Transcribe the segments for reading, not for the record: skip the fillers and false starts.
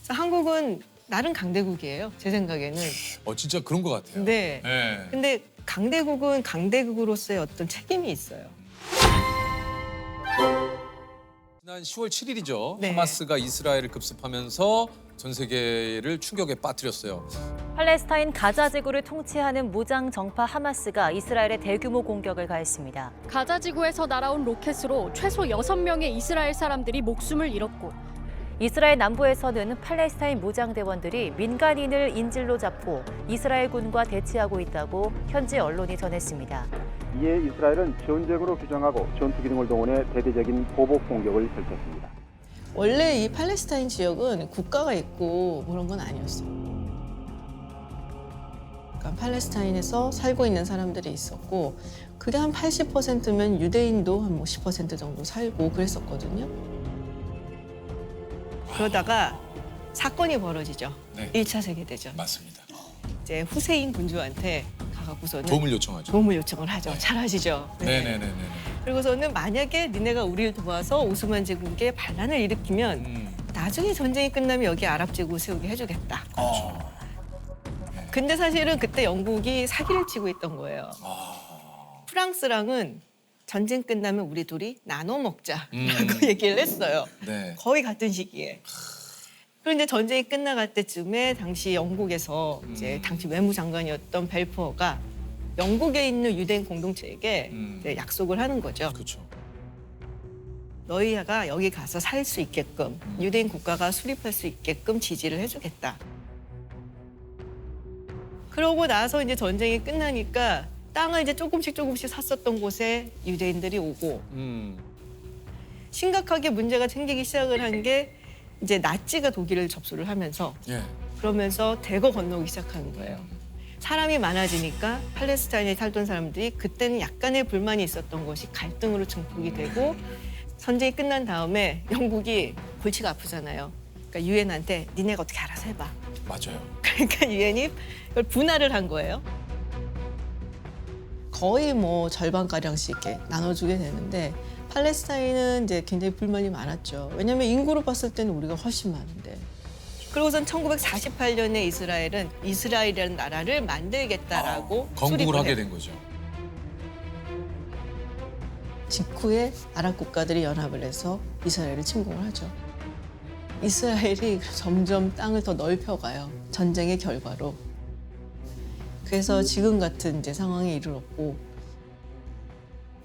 그래서 한국은 나름 강대국이에요. 제 생각에는. 진짜 그런 것 같아요. 네. 네. 근데 강대국은 강대국으로서의 어떤 책임이 있어요. 지난 10월 7일이죠. 네. 하마스가 이스라엘을 급습하면서 전 세계를 충격에 빠뜨렸어요. 팔레스타인 가자 지구를 통치하는 무장 정파 하마스가 이스라엘에 대규모 공격을 가했습니다. 가자 지구에서 날아온 로켓으로 최소 6명의 이스라엘 사람들이 목숨을 잃었고 이스라엘 남부에서는 팔레스타인 무장대원들이 민간인을 인질로 잡고 이스라엘군과 대치하고 있다고 현지 언론이 전했습니다. 이에 이스라엘은 전쟁으로 규정하고 전투기 등을 동원해 대대적인 보복 공격을 펼쳤습니다. 원래 이 팔레스타인 지역은 국가가 있고 그런 건 아니었어요. 그러니까 팔레스타인에서 살고 있는 사람들이 있었고 그게 한 80%면 유대인도 한 10% 정도 살고 그랬었거든요. 그러다가 사건이 벌어지죠. 네. 1차 세계대전. 맞습니다. 이제 후세인 군주한테 가갖고서는 도움을 요청하죠. 도움을 요청을 하죠. 네. 잘 하시죠. 네네네네. 그리고서는 만약에 니네가 우리를 도와서 오스만 제국에 반란을 일으키면 나중에 전쟁이 끝나면 여기 아랍 제국 세우게 해주겠다. 근데 사실은 그때 영국이 사기를 치고 있던 거예요. 프랑스랑은 전쟁 끝나면 우리 둘이 나눠 먹자라고 얘기를 했어요. 네. 거의 같은 시기에. 그런데 전쟁이 끝나갈 때쯤에 당시 영국에서 이제 당시 외무장관이었던 벨포어가 영국에 있는 유대인 공동체에게 이제 약속을 하는 거죠. 그렇죠. 너희가 여기 가서 살 수 있게끔 유대인 국가가 수립할 수 있게끔 지지를 해주겠다. 그러고 나서 이제 전쟁이 끝나니까 땅을 이제 조금씩 샀었던 곳에 유대인들이 오고 심각하게 문제가 생기기 시작을 한 게 이제 나치가 독일을 접수를 하면서 예. 그러면서 대거 건너오기 시작하는 거예요. 사람이 많아지니까 팔레스타인에 살던 사람들이 그때는 약간의 불만이 있었던 것이 갈등으로 증폭이 되고 전쟁이 끝난 다음에 영국이 골치가 아프잖아요. 그러니까 유엔한테 니네가 어떻게 알아서 해봐. 맞아요. 그러니까 유엔이 그걸 분할을 한 거예요. 거의 뭐 절반가량씩 이렇게 나눠주게 되는데 팔레스타인은 이제 굉장히 불만이 많았죠. 왜냐하면 인구로 봤을 때는 우리가 훨씬 많은데. 그리고선 1948년에 이스라엘은 이스라엘이라는 나라를 만들겠다라고 건국을 수립을 하게 해요. 된 거죠. 직후에 아랍 국가들이 연합을 해서 이스라엘을 침공을 하죠. 이스라엘이 점점 땅을 더 넓혀가요. 전쟁의 결과로. 그래서 지금 같은 이제 상황에 이르렀고.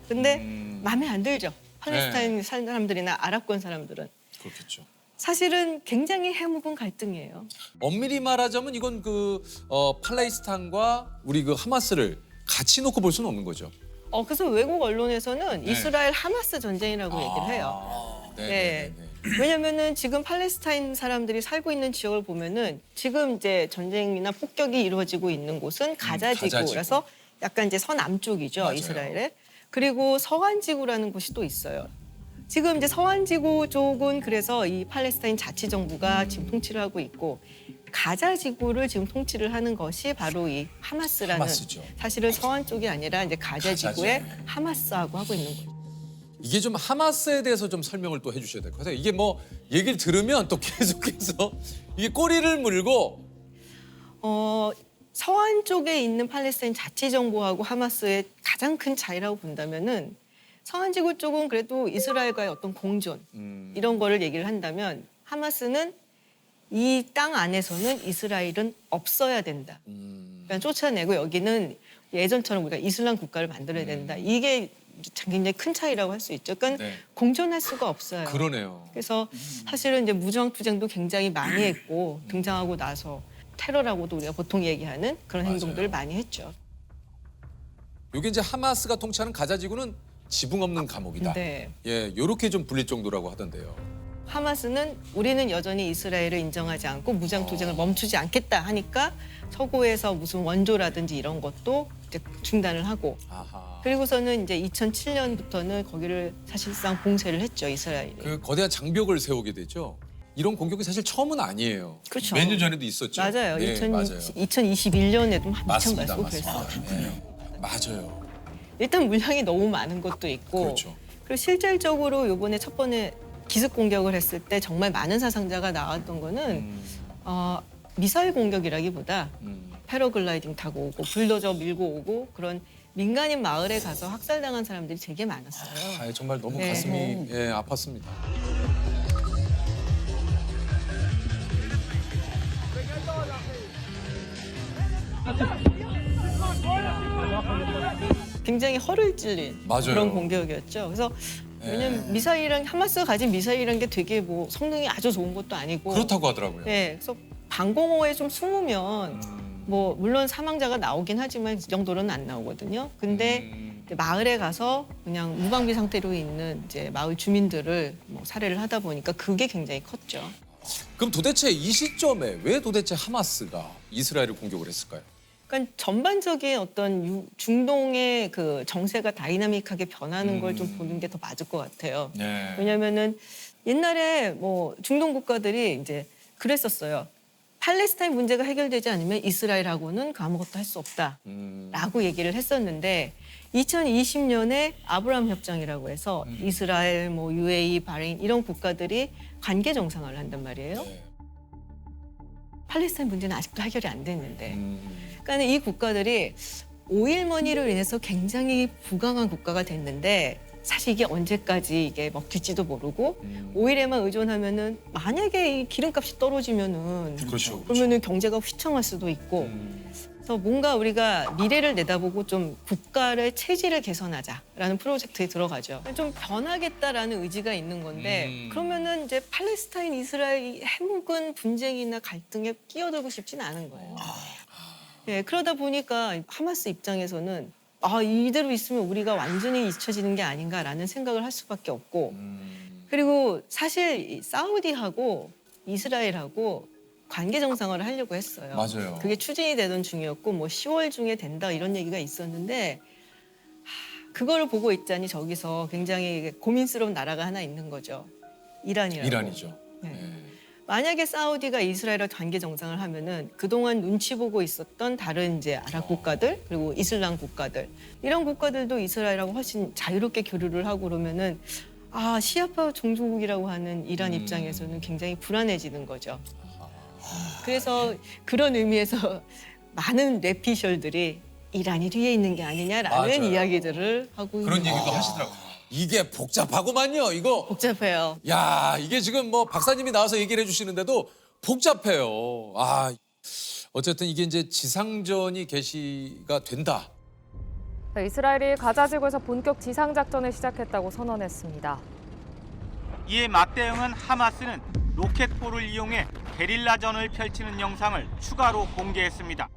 근데 마음에 안 들죠. 팔레스타인 사람들이나 아랍권 사람들은. 그렇겠죠. 사실은 굉장히 해묵은 갈등이에요. 엄밀히 말하자면 이건 팔레스타인과 우리 하마스를 같이 놓고 볼 수는 없는 거죠. 그래서 외국 언론에서는 네. 이스라엘 하마스 전쟁이라고 얘기를 해요. 네. 왜냐면은 지금 팔레스타인 사람들이 살고 있는 지역을 보면은 지금 이제 전쟁이나 폭격이 이루어지고 있는 곳은 가자 지구라서 약간 이제 서남쪽이죠, 맞아요. 이스라엘에. 그리고 서안 지구라는 곳이 또 있어요. 지금 이제 서안 지구 쪽은 그래서 이 팔레스타인 자치정부가 지금 통치를 하고 있고 가자 지구를 지금 통치를 하는 것이 바로 이 하마스라는 하마스죠. 사실은 서안 쪽이 아니라 이제 가자 지구의 하마스하고 하고 있는 거죠. 이게 좀 하마스에 대해서 좀 설명을 또 해주셔야 될 것 같아요. 이게 뭐 얘기를 들으면 또 계속해서 이게 꼬리를 물고 서안 쪽에 있는 팔레스타인 자치정부하고 하마스의 가장 큰 차이라고 본다면은 서안 지구 쪽은 그래도 이스라엘과의 어떤 공존 이런 거를 얘기를 한다면 하마스는 이 땅 안에서는 이스라엘은 없어야 된다. 그러니까 쫓아내고 여기는 예전처럼 우리가 이슬람 국가를 만들어야 된다. 이게 굉장히 큰 차이라고 할 수 있죠. 그러니까 네. 공존할 수가 없어요. 그러네요. 그래서 사실은 이제 무장투쟁도 굉장히 많이 했고 등장하고 나서 테러라고도 우리가 보통 얘기하는 그런 맞아요. 행동들을 많이 했죠. 이게 이제 하마스가 통치하는 가자 지구는 지붕 없는 감옥이다. 네. 예, 요렇게 좀 불릴 정도라고 하던데요. 하마스는 우리는 여전히 이스라엘을 인정하지 않고 무장투쟁을 멈추지 않겠다 하니까 서구에서 무슨 원조라든지 이런 것도 이제 중단을 하고 아하. 그리고서는 이제 2007년부터는 거기를 사실상 봉쇄를 했죠, 이스라엘이. 그 거대한 장벽을 세우게 되죠. 이런 공격이 사실 처음은 아니에요. 그렇죠. 몇 년 전에도 있었죠. 맞아요. 네, 맞아요. 2021년에도 한참 맞습니다. 갔고 맞습니다. 그랬어요. 네. 맞아요. 일단 물량이 너무 많은 것도 있고 그렇죠. 그리고 실질적으로 이번에 첫 번에 기습 공격을 했을 때 정말 많은 사상자가 나왔던 거는 미사일 공격이라기보다 패러글라이딩 타고 오고 불도저 밀고 오고 그런 민간인 마을에 가서 학살당한 사람들이 되게 많았어요. 아, 정말 너무 네. 가슴이 예, 아팠습니다. 굉장히 허를 찔린 맞아요. 그런 공격이었죠. 그래서 왜냐면 미사일이랑 하마스가 가진 미사일이라는 게 되게 뭐 성능이 아주 좋은 것도 아니고 그렇다고 하더라고요. 네, 그래서 방공호에 좀 숨으면 뭐 물론 사망자가 나오긴 하지만 이 정도로는 안 나오거든요. 근데 이제 마을에 가서 그냥 무방비 상태로 있는 이제 마을 주민들을 뭐 살해를 하다 보니까 그게 굉장히 컸죠. 그럼 도대체 이 시점에 왜 도대체 하마스가 이스라엘을 공격을 했을까요? 그러니까 전반적인 어떤 중동의 그 정세가 다이나믹하게 변하는 걸 좀 보는 게 더 맞을 것 같아요. 네. 왜냐면은 옛날에 뭐 중동 국가들이 이제 그랬었어요. 팔레스타인 문제가 해결되지 않으면 이스라엘하고는 아무것도 할 수 없다라고 얘기를 했었는데 2020년에 아브라함 협정이라고 해서 이스라엘, 뭐 UAE, 바레인 이런 국가들이 관계 정상화를 한단 말이에요. 네. 팔레스타인 문제는 아직도 해결이 안 됐는데. 그러니까 이 국가들이 오일머니로 인해서 굉장히 부강한 국가가 됐는데 사실 이게 언제까지 이게 먹힐지도 모르고 오일에만 의존하면은 만약에 이 기름값이 떨어지면은 그렇죠. 그러면은 경제가 휘청할 수도 있고 그래서 뭔가 우리가 미래를 내다보고 좀 국가의 체질을 개선하자라는 프로젝트에 들어가죠. 좀 변하겠다라는 의지가 있는 건데 그러면은 이제 팔레스타인 이스라엘 해묵은 분쟁이나 갈등에 끼어들고 싶지는 않은 거예요. 네, 그러다 보니까 하마스 입장에서는 이대로 있으면 우리가 완전히 잊혀지는 게 아닌가라는 생각을 할 수밖에 없고 그리고 사실 이 사우디하고 이스라엘하고 관계 정상화를 하려고 했어요. 맞아요. 그게 추진이 되던 중이었고 뭐 10월 중에 된다 이런 얘기가 있었는데 그거를 보고 있자니 저기서 굉장히 고민스러운 나라가 하나 있는 거죠. 이란이라고. 이란이죠. 네. 네. 만약에 사우디가 이스라엘과 관계 정상을 하면은 그동안 눈치 보고 있었던 다른 이제 아랍 국가들 그리고 이슬람 국가들 이런 국가들도 이스라엘하고 훨씬 자유롭게 교류를 하고 그러면은 시아파 종주국이라고 하는 이란 입장에서는 굉장히 불안해지는 거죠. 그래서 그런 의미에서 많은 뇌피셜들이 이란이 뒤에 있는 게 아니냐라는 맞아요. 이야기들을 하고 그런 있는 얘기도 거죠. 하시더라고요. 이게 복잡하구만요. 이거. 복잡해요. 야, 이게 지금 뭐 박사님이 나와서 얘기를 해주시는데도 복잡해요. 어쨌든 이게 이제 지상전이 개시가 된다. 이스라엘이 가자 지구에서 본격 지상 작전을 시작했다고 선언했습니다. 이에 맞대응한 하마스는 로켓포를 이용해 게릴라전을 펼치는 영상을 추가로 공개했습니다.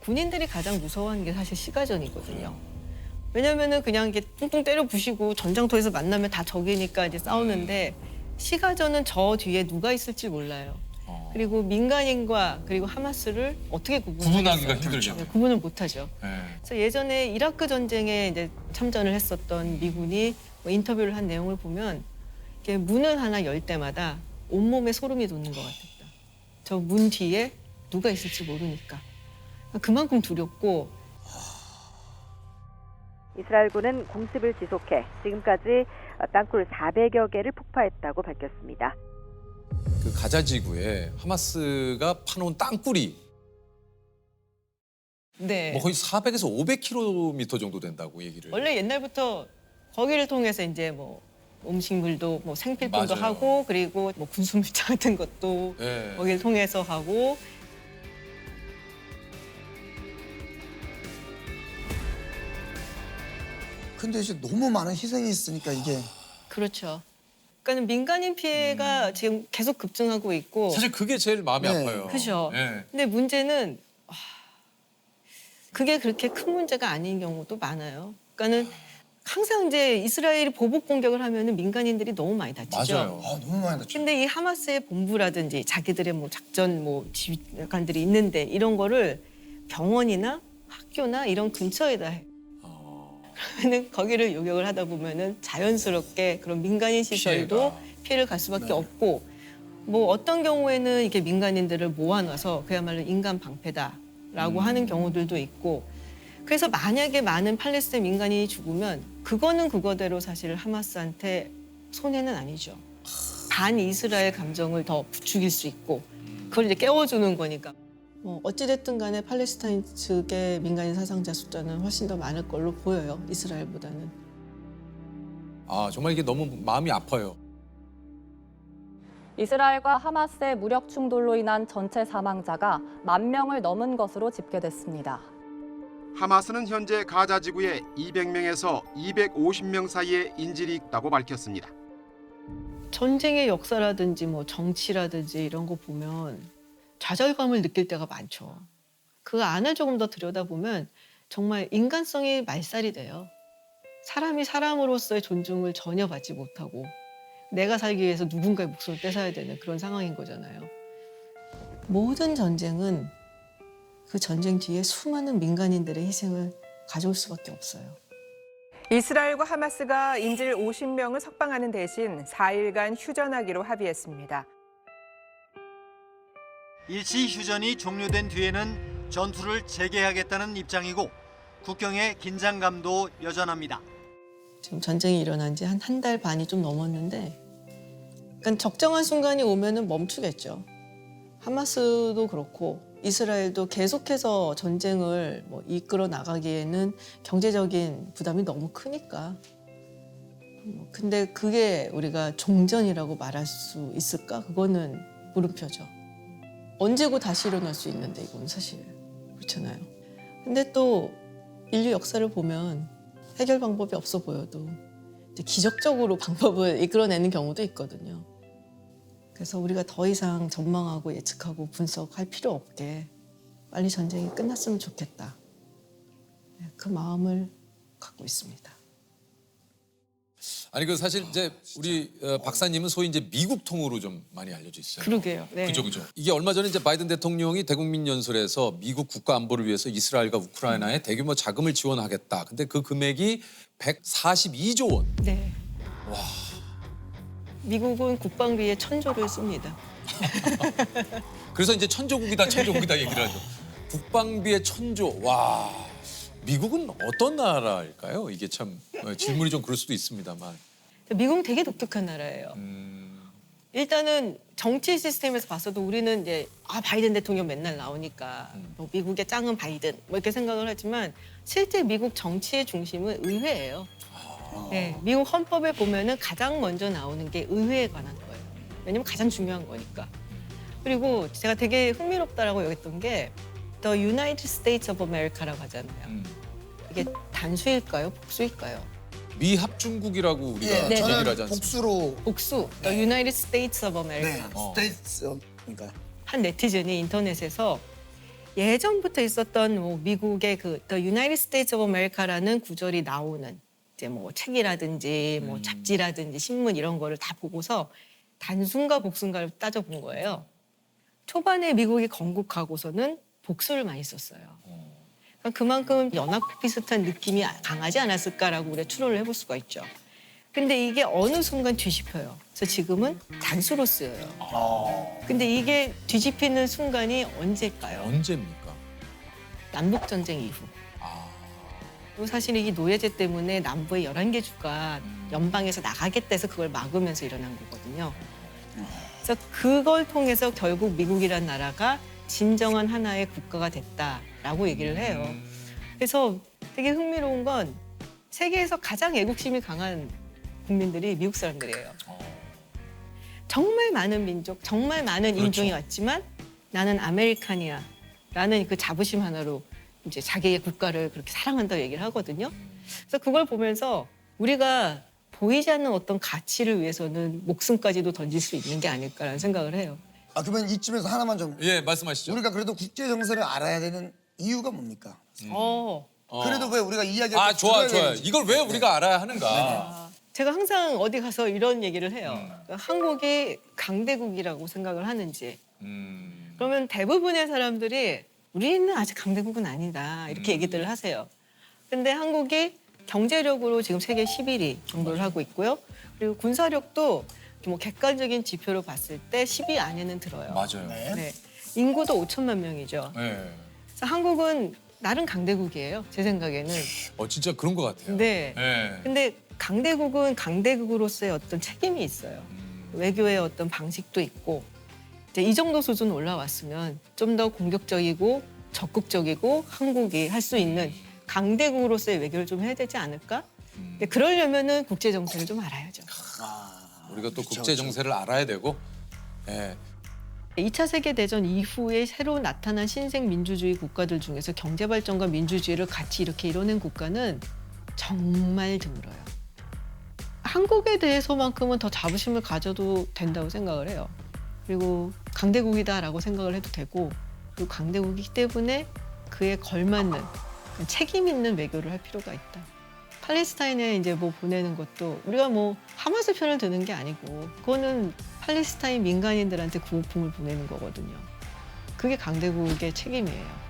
군인들이 가장 무서워하는 게 사실 시가전이거든요. 왜냐면은 그냥 이게 뚱뚱 때려 부시고 전장터에서 만나면 다 적이니까 이제 싸우는데 시가전은 저 뒤에 누가 있을지 몰라요. 그리고 민간인과 그리고 하마스를 어떻게 구분하기가 힘들죠. 네, 구분을 못하죠. 네. 그래서 예전에 이라크 전쟁에 이제 참전을 했었던 미군이 뭐 인터뷰를 한 내용을 보면 이렇게 문을 하나 열 때마다 온몸에 소름이 돋는 것 같았다. 저 문 뒤에 누가 있을지 모르니까. 그만큼 두렵고 이스라엘군은 공습을 지속해 지금까지 땅굴 400여 개를 폭파했다고 밝혔습니다. 그 가자 지구에 하마스가 파놓은 땅굴이 네. 뭐 거의 400에서 500km 정도 된다고 얘기를. 원래 옛날부터 거기를 통해서 이제 뭐 음식물도 뭐 생필품도 맞아요. 하고 그리고 뭐 군수물자 같은 것도 네. 거기를 통해서 하고 근데 이제 너무 많은 희생이 있으니까 이게 그렇죠. 그러니까 민간인 피해가 지금 계속 급증하고 있고 사실 그게 제일 마음이 네. 아파요. 그죠. 네. 근데 문제는 그게 그렇게 큰 문제가 아닌 경우도 많아요. 그러니까는 항상 이제 이스라엘이 보복 공격을 하면은 민간인들이 너무 많이 다치죠. 맞아요. 너무 많이 다쳐. 근데 이 하마스의 본부라든지 자기들의 뭐 작전 뭐 지휘관들이 있는데 이런 거를 병원이나 학교나 이런 근처에다 해. 그러면은 거기를 요격을 하다 보면은 자연스럽게 그런 민간인 시설도 피해를 갈 수밖에 없고 뭐 어떤 경우에는 이렇게 민간인들을 모아놔서 그야말로 인간 방패다라고 하는 경우들도 있고 그래서 만약에 많은 팔레스타인 민간인이 죽으면 그거는 그거대로 사실 하마스한테 손해는 아니죠. 반 이스라엘 감정을 더 부추길 수 있고 그걸 이제 깨워주는 거니까. 어찌됐든 간에 팔레스타인 측의 민간인 사상자 숫자는 훨씬 더 많을 걸로 보여요. 이스라엘보다는. 아 정말 이게 너무 마음이 아파요. 이스라엘과 하마스의 무력 충돌로 인한 전체 사망자가 10,000명을 넘은 것으로 집계됐습니다. 하마스는 현재 가자 지구에 200명에서 250명 사이의 인질이 있다고 밝혔습니다. 전쟁의 역사라든지 뭐 정치라든지 이런 거 보면 좌절감을 느낄 때가 많죠. 그 안을 조금 더 들여다보면 정말 인간성이 말살이 돼요. 사람이 사람으로서의 존중을 전혀 받지 못하고 내가 살기 위해서 누군가의 목숨을 뺏어야 되는 그런 상황인 거잖아요. 모든 전쟁은 그 전쟁 뒤에 수많은 민간인들의 희생을 가져올 수밖에 없어요. 이스라엘과 하마스가 인질 50명을 석방하는 대신 4일간 휴전하기로 합의했습니다. 일시 휴전이 종료된 뒤에는 전투를 재개하겠다는 입장이고 국경의 긴장감도 여전합니다. 지금 전쟁이 일어난 지 한 달 반이 좀 넘었는데 그러니까 적정한 순간이 오면은 멈추겠죠. 하마스도 그렇고 이스라엘도 계속해서 전쟁을 이끌어 나가기에는 경제적인 부담이 너무 크니까. 근데 그게 우리가 종전이라고 말할 수 있을까? 그거는 물음표죠. 언제고 다시 일어날 수 있는데 이건 사실 그렇잖아요. 근데 또 인류 역사를 보면 해결 방법이 없어 보여도 이제 기적적으로 방법을 이끌어내는 경우도 있거든요. 그래서 우리가 더 이상 전망하고 예측하고 분석할 필요 없게 빨리 전쟁이 끝났으면 좋겠다. 그 마음을 갖고 있습니다. 아니 그 사실 이제 우리 박사님은 소위 이제 미국통으로 좀 많이 알려져 있어요. 그러게요. 네. 그죠. 이게 얼마 전에 이제 바이든 대통령이 대국민 연설에서 미국 국가 안보를 위해서 이스라엘과 우크라이나에 대규모 자금을 지원하겠다. 근데 그 금액이 142조 원. 네. 와. 미국은 국방비에 1,000조를 씁니다. 그래서 이제 천조국이다 얘기를 하죠. 국방비에 1,000조. 와. 미국은 어떤 나라일까요? 이게 참 질문이 좀 그럴 수도 있습니다만. 미국은 되게 독특한 나라예요. 일단은 정치 시스템에서 봤어도 우리는 이제 바이든 대통령 맨날 나오니까 미국의 짱은 바이든 이렇게 생각을 하지만 실제 미국 정치의 중심은 의회예요. 네, 미국 헌법에 보면은 가장 먼저 나오는 게 의회에 관한 거예요. 왜냐면 가장 중요한 거니까. 그리고 제가 되게 흥미롭다라고 여겼던 게 The United States of America라고 하잖아요. 이게 단수일까요? 복수일까요? 미합중국이라고 우리가 네, 얘기를 저는 하지 않습니까? 복수로. 복수. The United States of America. 네, 스테이츠니까. 한 네티즌이 인터넷에서 예전부터 있었던 미국의 그 The United States of America라는 구절이 나오는 이제 책이라든지 잡지라든지 신문 이런 거를 다 보고서 단순가 복순가를 따져본 거예요. 초반에 미국이 건국하고서는 복수를 많이 썼어요. 그러니까 그만큼 연합 비슷한 느낌이 강하지 않았을까라고 우리가 추론을 해볼 수가 있죠. 근데 이게 어느 순간 뒤집혀요. 그래서 지금은 단수로 쓰여요. 근데 이게 뒤집히는 순간이 언제일까요? 언제입니까? 남북전쟁 이후. 그리고 사실 이 노예제 때문에 남부의 11개 주가 연방에서 나가겠다 해서 그걸 막으면서 일어난 거거든요. 그래서 그걸 통해서 결국 미국이란 나라가 진정한 하나의 국가가 됐다라고 얘기를 해요. 그래서 되게 흥미로운 건 세계에서 가장 애국심이 강한 국민들이 미국 사람들이에요. 정말 많은 민족, 정말 많은 인종이 왔지만 나는 아메리칸이야라는 그 자부심 하나로 이제 자기의 국가를 그렇게 사랑한다고 얘기를 하거든요. 그래서 그걸 보면서 우리가 보이지 않는 어떤 가치를 위해서는 목숨까지도 던질 수 있는 게 아닐까라는 생각을 해요. 그러면 이쯤에서 하나만 좀. 예, 말씀하시죠. 우리가 그래도 국제 정세를 알아야 되는 이유가 뭡니까? 그래도 왜 우리가 이야기를 좋아요. 되는지. 이걸 왜 우리가 알아야 하는가? 제가 항상 어디 가서 이런 얘기를 해요. 그러니까 한국이 강대국이라고 생각을 하는지. 그러면 대부분의 사람들이 우리는 아직 강대국은 아니다 이렇게 얘기들을 하세요. 근데 한국이 경제력으로 지금 세계 11위 정도를 하고 있고요. 그리고 군사력도 객관적인 지표로 봤을 때 10위 안에는 들어요. 맞아요. 네. 인구도 5천만 명이죠. 네. 그래서 한국은 나름 강대국이에요. 제 생각에는. 진짜 그런 것 같아요. 네. 네. 근데 강대국은 강대국으로서의 어떤 책임이 있어요. 외교의 어떤 방식도 있고 이제 이 정도 수준 올라왔으면 좀 더 공격적이고 적극적이고 한국이 할 수 있는 강대국으로서의 외교를 좀 해야 되지 않을까? 근데 그러려면은 국제 정세를 좀 알아야죠. 우리가 또 국제 정세를 알아야 되고. 예. 2차 세계대전 이후에 새로 나타난 신생 민주주의 국가들 중에서 경제 발전과 민주주의를 같이 이렇게 이뤄낸 국가는 정말 드물어요. 한국에 대해서만큼은 더 자부심을 가져도 된다고 생각을 해요. 그리고 강대국이다라고 생각을 해도 되고, 그리고 강대국이기 때문에 그에 걸맞는 책임 있는 외교를 할 필요가 있다. 팔레스타인에 이제 뭐 보내는 것도 우리가 뭐 하마스 편을 드는 게 아니고 그거는 팔레스타인 민간인들한테 구호품을 보내는 거거든요. 그게 강대국의 책임이에요.